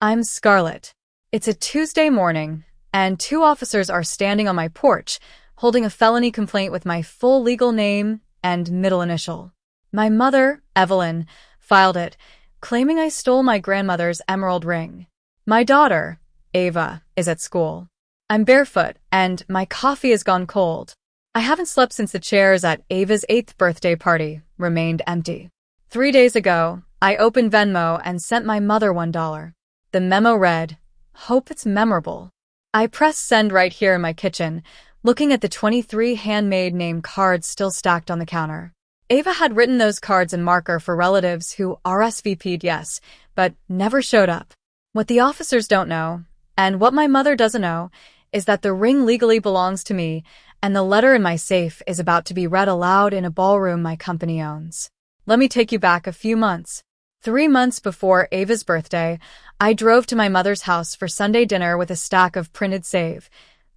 I'm Scarlett. It's a Tuesday morning, and two officers are standing on my porch, holding a felony complaint with my full legal name and middle initial. My mother, Evelyn, filed it, claiming I stole my grandmother's emerald ring. My daughter, Ava, is at school. I'm barefoot, and my coffee has gone cold. I haven't slept since the chairs at Ava's 8th birthday party remained empty. 3 days ago, I opened Venmo and sent my mother $1. The memo read, "Hope it's memorable." I pressed send right here in my kitchen, looking at the 23 handmade name cards still stacked on the counter. Ava had written those cards in marker for relatives who RSVP'd yes, but never showed up. What the officers don't know, and what my mother doesn't know, is that the ring legally belongs to me, and the letter in my safe is about to be read aloud in a ballroom my company owns. Let me take you back a few months. 3 months before Ava's birthday, I drove to my mother's house for Sunday dinner with a stack of printed save,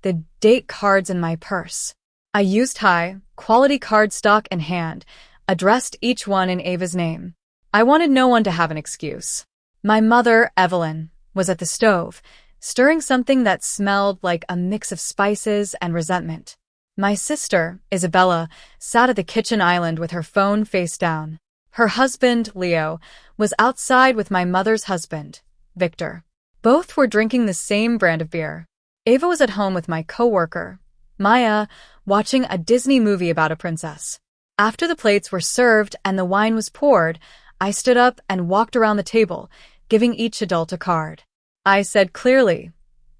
the date cards in my purse. I used high-quality cardstock in hand, addressed each one in Ava's name. I wanted no one to have an excuse. My mother, Evelyn, was at the stove, stirring something that smelled like a mix of spices and resentment. My sister, Isabella, sat at the kitchen island with her phone face down. Her husband, Leo, was outside with my mother's husband, Victor. Both were drinking the same brand of beer. Ava was at home with my coworker, Maya, watching a Disney movie about a princess. After the plates were served and the wine was poured, I stood up and walked around the table, giving each adult a card. I said clearly,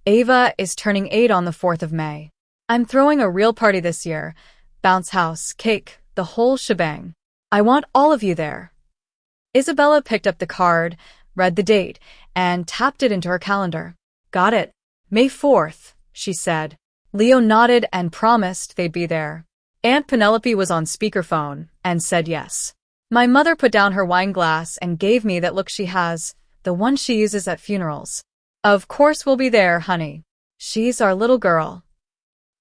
Ava is turning 8 on the 4th of May. I'm throwing a real party this year. Bounce house, cake, the whole shebang. I want all of you there. Isabella picked up the card, read the date, and tapped it into her calendar. Got it. May 4th, she said. Leo nodded and promised they'd be there. Aunt Penelope was on speakerphone and said yes. My mother put down her wine glass and gave me that look she has, the one she uses at funerals. Of course we'll be there, honey. She's our little girl.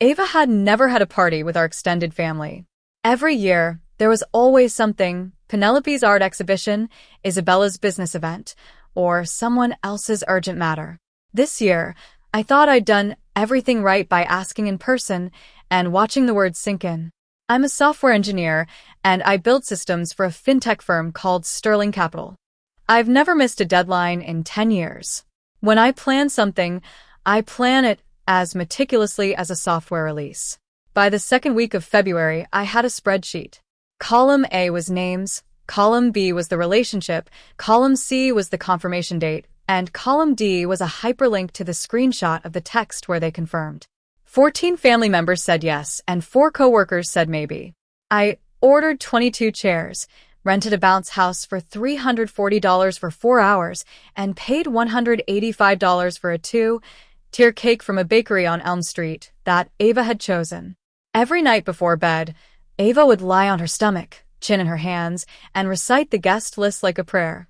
Ava had never had a party with our extended family. Every year, there was always something: Penelope's art exhibition, Isabella's business event, or someone else's urgent matter. This year, I thought I'd done everything right by asking in person and watching the words sink in. I'm a software engineer, and I build systems for a fintech firm called Sterling Capital. I've never missed a deadline in 10 years. When I plan something, I plan it as meticulously as a software release. By the second week of February, I had a spreadsheet. Column A was names, column B was the relationship, column C was the confirmation date, and column D was a hyperlink to the screenshot of the text where they confirmed. 14 family members said yes, and 4 coworkers said maybe. I ordered 22 chairs, rented a bounce house for $340 for 4 hours, and paid $185 for a 2-tier cake from a bakery on Elm Street that Ava had chosen. Every night before bed, Ava would lie on her stomach, chin in her hands, and recite the guest list like a prayer.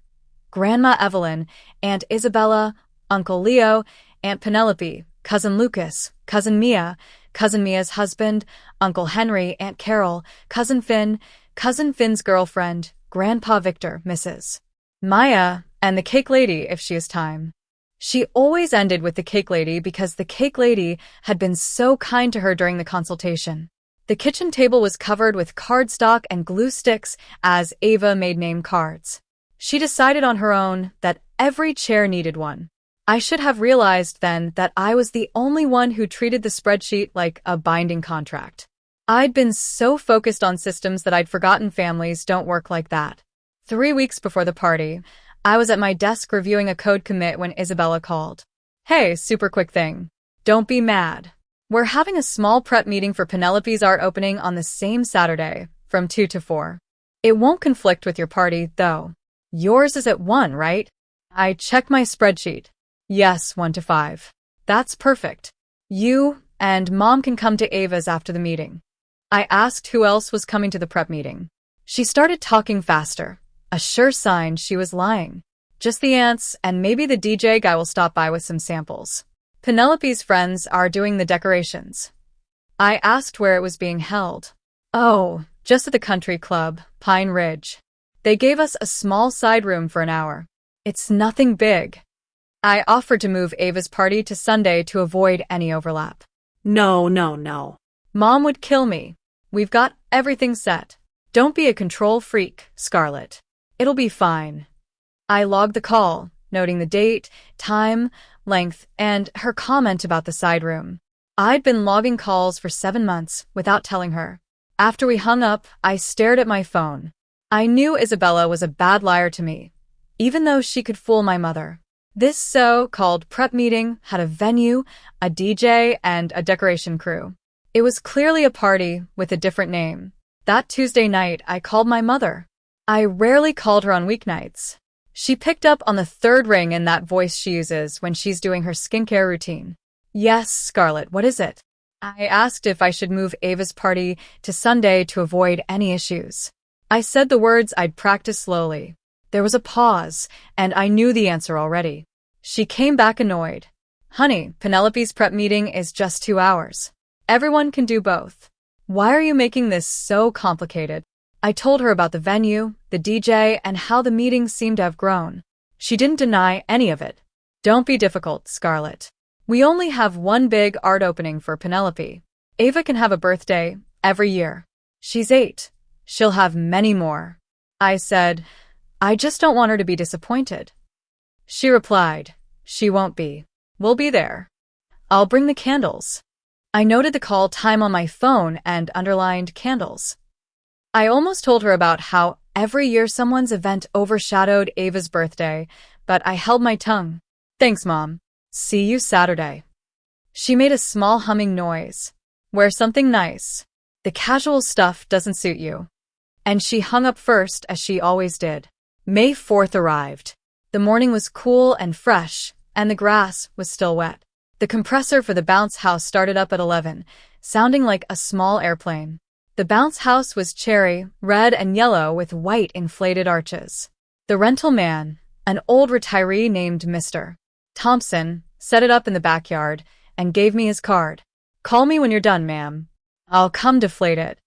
Grandma Evelyn, Aunt Isabella, Uncle Leo, Aunt Penelope, Cousin Lucas, Cousin Mia, Cousin Mia's husband, Uncle Henry, Aunt Carol, Cousin Finn, Cousin Finn's girlfriend, Grandpa Victor, Mrs. Maya, and the cake lady if she has time. She always ended with the cake lady because the cake lady had been so kind to her during the consultation. The kitchen table was covered with cardstock and glue sticks as Ava made name cards. She decided on her own that every chair needed one. I should have realized then that I was the only one who treated the spreadsheet like a binding contract. I'd been so focused on systems that I'd forgotten families don't work like that. 3 weeks before the party, I was at my desk reviewing a code commit when Isabella called. Hey, super quick thing. Don't be mad. We're having a small prep meeting for Penelope's art opening on the same Saturday, from 2 to 4. It won't conflict with your party, though. Yours is at 1, right? I checked my spreadsheet. Yes, 1 to 5. That's perfect. You and Mom can come to Ava's after the meeting. I asked who else was coming to the prep meeting. She started talking faster, a sure sign she was lying. Just the aunts, and maybe the DJ guy will stop by with some samples. Penelope's friends are doing the decorations. I asked where it was being held. Oh, just at the country club, Pine Ridge. They gave us a small side room for an hour. It's nothing big. I offered to move Ava's party to Sunday to avoid any overlap. No, no, no. Mom would kill me. We've got everything set. Don't be a control freak, Scarlett. It'll be fine. I logged the call, noting the date, time, length, and her comment about the side room. I'd been logging calls for 7 months without telling her. After we hung up, I stared at my phone. I knew Isabella was a bad liar to me, even though she could fool my mother. This so-called prep meeting had a venue, a DJ, and a decoration crew. It was clearly a party with a different name. That Tuesday night, I called my mother. I rarely called her on weeknights. She picked up on the third ring in that voice she uses when she's doing her skincare routine. Yes, Scarlett, what is it? I asked if I should move Ava's party to Sunday to avoid any issues. I said the words I'd practiced slowly. There was a pause, and I knew the answer already. She came back annoyed. Honey, Penelope's prep meeting is just 2 hours. Everyone can do both. Why are you making this so complicated? I told her about the venue, the DJ, and how the meeting seemed to have grown. She didn't deny any of it. Don't be difficult, Scarlett. We only have one big art opening for Penelope. Ava can have a birthday every year. She's 8. She'll have many more. I said, I just don't want her to be disappointed. She replied, she won't be. We'll be there. I'll bring the candles. I noted the call time on my phone and underlined candles. I almost told her about how every year someone's event overshadowed Ava's birthday, but I held my tongue. Thanks, Mom. See you Saturday. She made a small humming noise. Wear something nice. The casual stuff doesn't suit you. And she hung up first, as she always did. May 4th arrived. The morning was cool and fresh, and the grass was still wet. The compressor for the bounce house started up at 11, sounding like a small airplane. The bounce house was cherry, red, and yellow with white inflated arches. The rental man, an old retiree named Mr. Thompson, set it up in the backyard and gave me his card. Call me when you're done, ma'am. I'll come deflate it.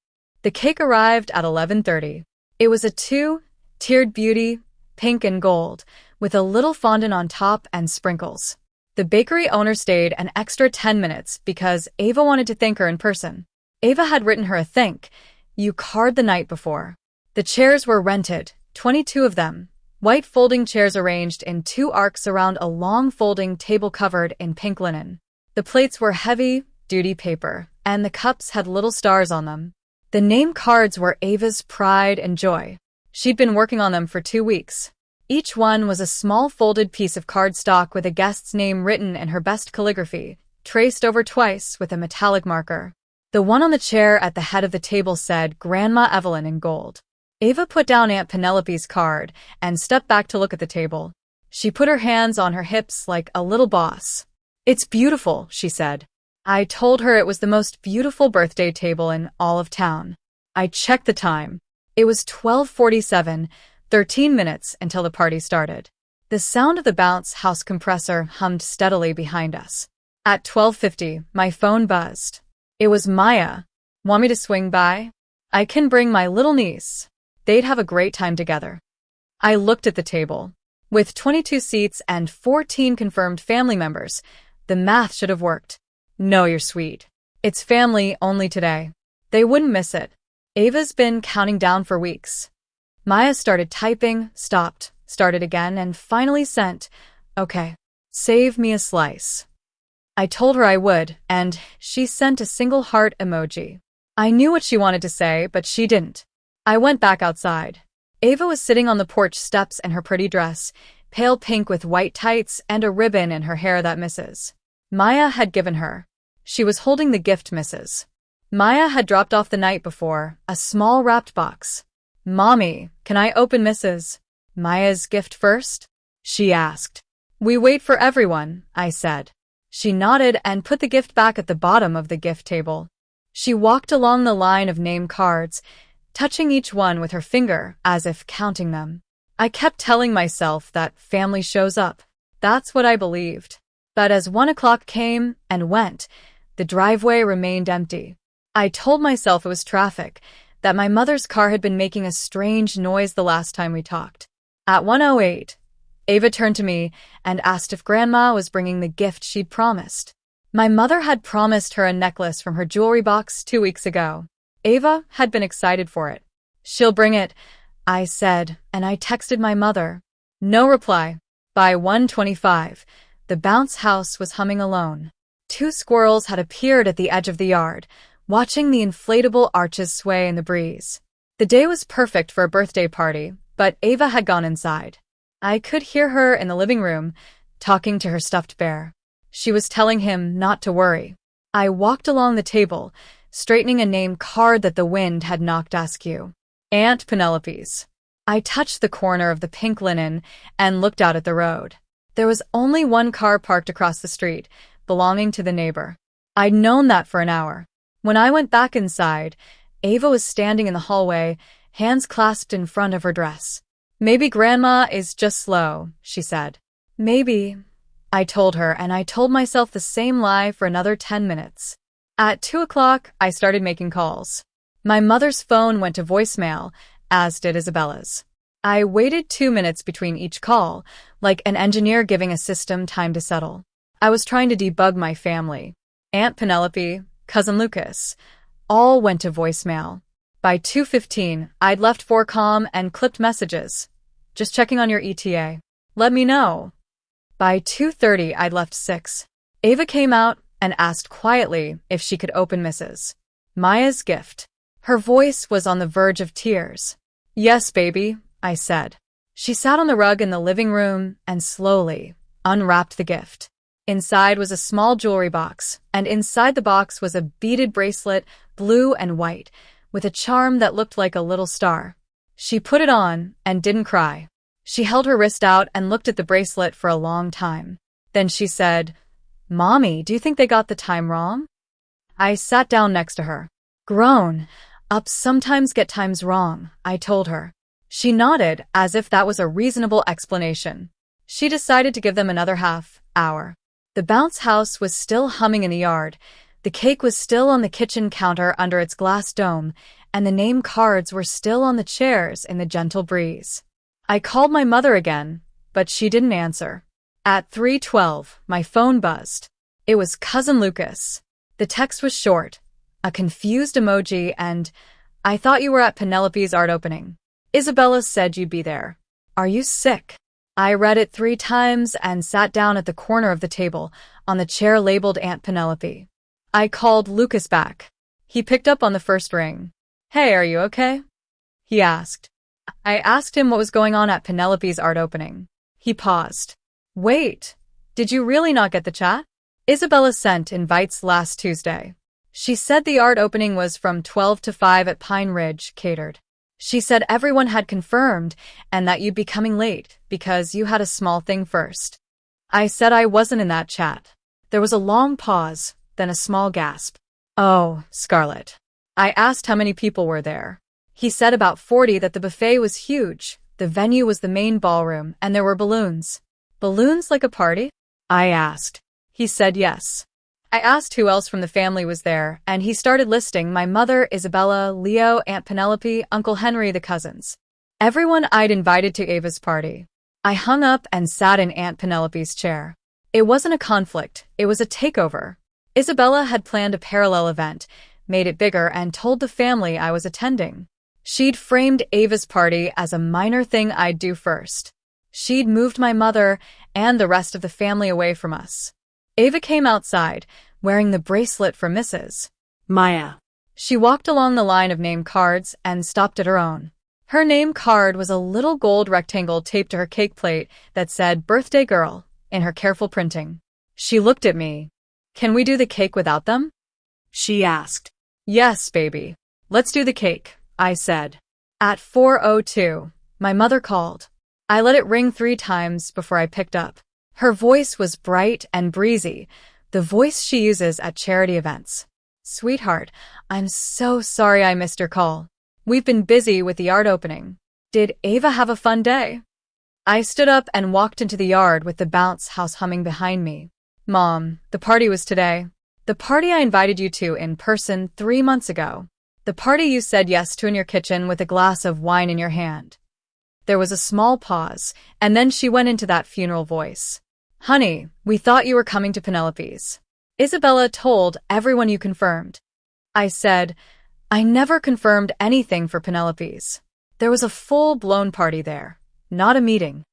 The cake arrived at 11:30. It was a 2-tiered beauty, pink and gold, with a little fondant on top and sprinkles. The bakery owner stayed an extra 10 minutes because Ava wanted to thank her in person. Ava had written her a thank you card the night before. The chairs were rented, 22 of them, white folding chairs arranged in 2 arcs around a long folding table covered in pink linen. The plates were heavy-duty paper, and the cups had little stars on them. The name cards were Ava's pride and joy. She'd been working on them for 2 weeks. Each one was a small folded piece of cardstock with a guest's name written in her best calligraphy, traced over twice with a metallic marker. The one on the chair at the head of the table said Grandma Evelyn in gold. Ava put down Aunt Penelope's card and stepped back to look at the table. She put her hands on her hips like a little boss. It's beautiful, she said. I told her it was the most beautiful birthday table in all of town. I checked the time. It was 12:47, 13 minutes until the party started. The sound of the bounce house compressor hummed steadily behind us. At 12:50, my phone buzzed. It was Maya. Want me to swing by? I can bring my little niece. They'd have a great time together. I looked at the table. With 22 seats and 14 confirmed family members, the math should have worked. No, you're sweet. It's family only today. They wouldn't miss it. Ava's been counting down for weeks. Maya started typing, stopped, started again, and finally sent, okay, save me a slice. I told her I would, and she sent a single heart emoji. I knew what she wanted to say, but she didn't. I went back outside. Ava was sitting on the porch steps in her pretty dress, pale pink with white tights and a ribbon in her hair that Mrs. Maya had given her. She was holding the gift Mrs. Maya had dropped off the night before, a small wrapped box. Mommy, can I open Mrs. Maya's gift first? She asked. We wait for everyone, I said. She nodded and put the gift back at the bottom of the gift table. She walked along the line of name cards, touching each one with her finger as if counting them. I kept telling myself that family shows up. That's what I believed. But as 1 o'clock came and went, the driveway remained empty. I told myself it was traffic, that my mother's car had been making a strange noise the last time we talked. At 1:08, Ava turned to me and asked if Grandma was bringing the gift she'd promised. My mother had promised her a necklace from her jewelry box 2 weeks ago. Ava had been excited for it. "She'll bring it," I said, and I texted my mother. No reply. By 1:25, the bounce house was humming alone. 2 squirrels had appeared at the edge of the yard, watching the inflatable arches sway in the breeze. The day was perfect for a birthday party, but Ava had gone inside. I could hear her in the living room, talking to her stuffed bear. She was telling him not to worry. I walked along the table, straightening a name card that the wind had knocked askew. Aunt Penelope's. I touched the corner of the pink linen and looked out at the road. There was only one car parked across the street, belonging to the neighbor. I'd known that for an hour. When I went back inside, Ava was standing in the hallway, hands clasped in front of her dress. "Maybe Grandma is just slow," she said. "Maybe," I told her, and I told myself the same lie for another 10 minutes. At 2 o'clock, I started making calls. My mother's phone went to voicemail, as did Isabella's. I waited 2 minutes between each call, like an engineer giving a system time to settle. I was trying to debug my family. Aunt Penelope, Cousin Lucas, all went to voicemail. By 2:15, I'd left 4Com and clipped messages. "Just checking on your ETA. Let me know." By 2:30, I'd left 6. Ava came out and asked quietly if she could open Mrs. Maya's gift. Her voice was on the verge of tears. "Yes, baby," I said. She sat on the rug in the living room and slowly unwrapped the gift. Inside was a small jewelry box, and inside the box was a beaded bracelet, blue and white, with a charm that looked like a little star. She put it on and didn't cry. She held her wrist out and looked at the bracelet for a long time. Then she said, "Mommy, do you think they got the time wrong?" I sat down next to her. "Grown ups sometimes get times wrong," I told her. She nodded as if that was a reasonable explanation. She decided to give them another half hour. The bounce house was still humming in the yard. The cake was still on the kitchen counter under its glass dome, and the name cards were still on the chairs in the gentle breeze. I called my mother again, but she didn't answer. At 3:12, my phone buzzed. It was Cousin Lucas. The text was short, a confused emoji, and "I thought you were at Penelope's art opening. Isabella said you'd be there. Are you sick?" I read it 3 times and sat down at the corner of the table, on the chair labeled Aunt Penelope. I called Lucas back. He picked up on the first ring. "Hey, are you okay?" he asked. I asked him what was going on at Penelope's art opening. He paused. "Wait, did you really not get the chat? Isabella sent invites last Tuesday. She said the art opening was from 12 to 5 at Pine Ridge, catered. She said everyone had confirmed and that you'd be coming late because you had a small thing first." I said I wasn't in that chat. There was a long pause, then a small gasp. "Oh, Scarlett." I asked how many people were there. He said about 40, that the buffet was huge, the venue was the main ballroom, and there were balloons. "Balloons like a party?" I asked. He said yes. I asked who else from the family was there, and he started listing my mother, Isabella, Leo, Aunt Penelope, Uncle Henry, the cousins. Everyone I'd invited to Ava's party. I hung up and sat in Aunt Penelope's chair. It wasn't a conflict, it was a takeover. Isabella had planned a parallel event, made it bigger, and told the family I was attending. She'd framed Ava's party as a minor thing I'd do first. She'd moved my mother and the rest of the family away from us. Ava came outside, wearing the bracelet for Mrs. Maya. She walked along the line of name cards and stopped at her own. Her name card was a little gold rectangle taped to her cake plate that said "Birthday Girl" in her careful printing. She looked at me. "Can we do the cake without them?" she asked. "Yes, baby. Let's do the cake," I said. At 4:02, my mother called. I let it ring 3 times before I picked up. Her voice was bright and breezy, the voice she uses at charity events. "Sweetheart, I'm so sorry I missed your call. We've been busy with the art opening. Did Ava have a fun day?" I stood up and walked into the yard with the bounce house humming behind me. "Mom, the party was today. The party I invited you to in person 3 months ago. The party you said yes to in your kitchen with a glass of wine in your hand." There was a small pause, and then she went into that funeral voice. Honey, we thought you were coming to Penelope's. Isabella told everyone you confirmed. I said, I never confirmed anything for Penelope's. There was a full-blown party there, not a meeting.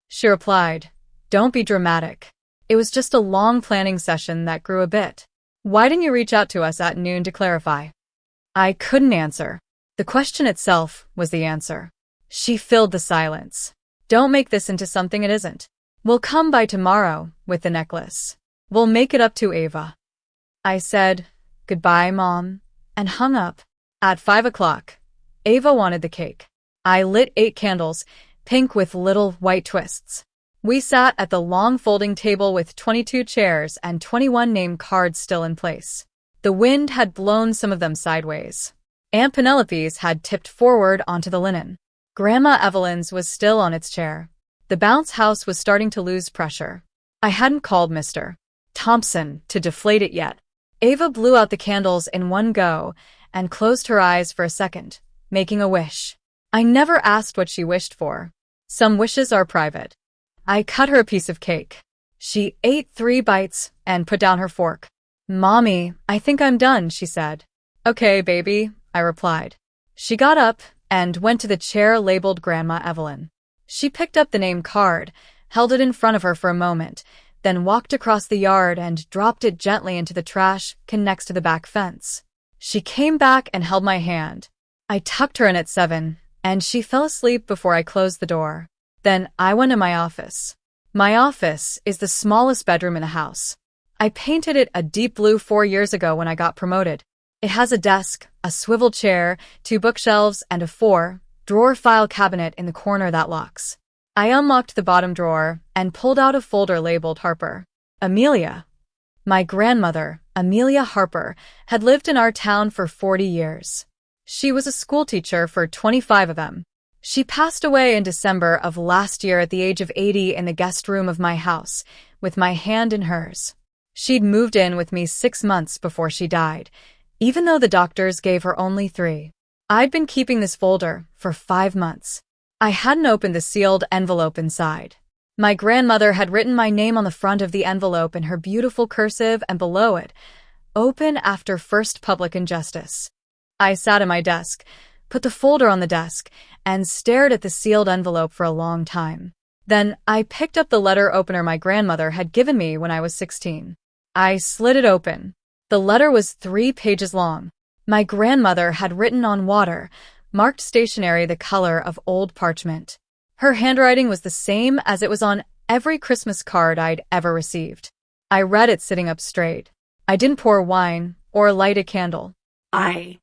She replied, Don't be dramatic. It was just a long planning session that grew a bit. Why didn't you reach out to us at noon to clarify? I couldn't answer. The question itself was the answer. She filled the silence. Don't make this into something it isn't. We'll come by tomorrow with the necklace. We'll make it up to Ava. I said, Goodbye, Mom, and hung up. At 5 o'clock, Ava wanted the cake. I lit 8 candles, pink with little white twists. We sat at the long folding table with 22 chairs and 21 name cards still in place. The wind had blown some of them sideways. Aunt Penelope's had tipped forward onto the linen. Grandma Evelyn's was still on its chair. The bounce house was starting to lose pressure. I hadn't called Mr. Thompson to deflate it yet. Ava blew out the candles in one go and closed her eyes for a second, making a wish. I never asked what she wished for. Some wishes are private. I cut her a piece of cake. She ate 3 bites and put down her fork. Mommy, I think I'm done, she said. Okay, baby, I replied. She got up and went to the chair labeled Grandma Evelyn. She picked up the name card, held it in front of her for a moment, then walked across the yard and dropped it gently into the trash next to the back fence. She came back and held my hand. I tucked her in at 7, and she fell asleep before I closed the door. Then I went to my office. My office is the smallest bedroom in the house. I painted it a deep blue 4 years ago when I got promoted. It has a desk, a swivel chair, 2 bookshelves, and a 4-drawer file cabinet in the corner that locks. I unlocked the bottom drawer and pulled out a folder labeled Harper. Amelia. My grandmother, Amelia Harper, had lived in our town for 40 years. She was a schoolteacher for 25 of them. She passed away in December of last year at the age of 80 in the guest room of my house, with my hand in hers. She'd moved in with me 6 months before she died, even though the doctors gave her only 3. I'd been keeping this folder for 5 months. I hadn't opened the sealed envelope inside. My grandmother had written my name on the front of the envelope in her beautiful cursive and below it, Open after first public injustice. I sat at my desk, put the folder on the desk, and stared at the sealed envelope for a long time. Then I picked up the letter opener my grandmother had given me when I was 16. I slid it open. The letter was 3 pages long. My grandmother had written on water, marked stationery the color of old parchment. Her handwriting was the same as it was on every Christmas card I'd ever received. I read it sitting up straight. I didn't pour wine or light a candle. I